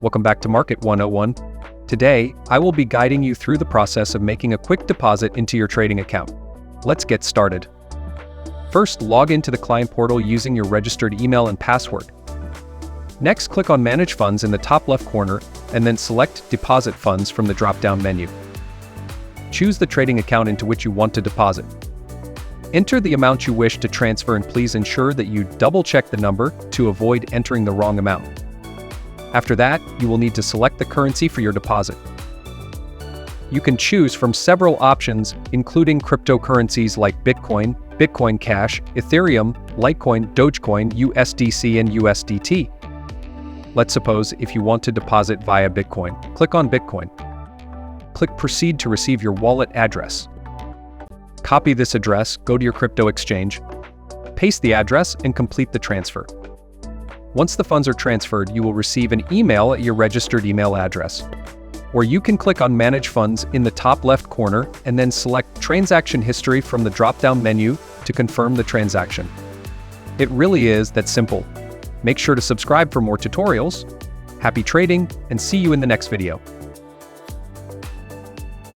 Welcome back to Market 101. Today, I will be guiding you through the process of making a quick deposit into your trading account. Let's get started. First, log into the client portal using your registered email and password. Next, click on Manage Funds in the top left corner, and then select Deposit Funds from the drop-down menu. Choose the trading account into which you want to deposit. Enter the amount you wish to transfer, and please ensure that you double-check the number to avoid entering the wrong amount. After that, you will need to select the currency for your deposit. You can choose from several options, including cryptocurrencies like Bitcoin, Bitcoin Cash, Ethereum, Litecoin, Dogecoin, USDC, and USDT. Let's suppose if you want to deposit via Bitcoin, click on Bitcoin. Click Proceed to receive your wallet address. Copy this address, go to your crypto exchange, paste the address, and complete the transfer. Once the funds are transferred, you will receive an email at your registered email address. Or you can click on Manage Funds in the top left corner and then select Transaction History from the drop-down menu to confirm the transaction. It really is that simple. Make sure to subscribe for more tutorials. Happy trading, and see you in the next video.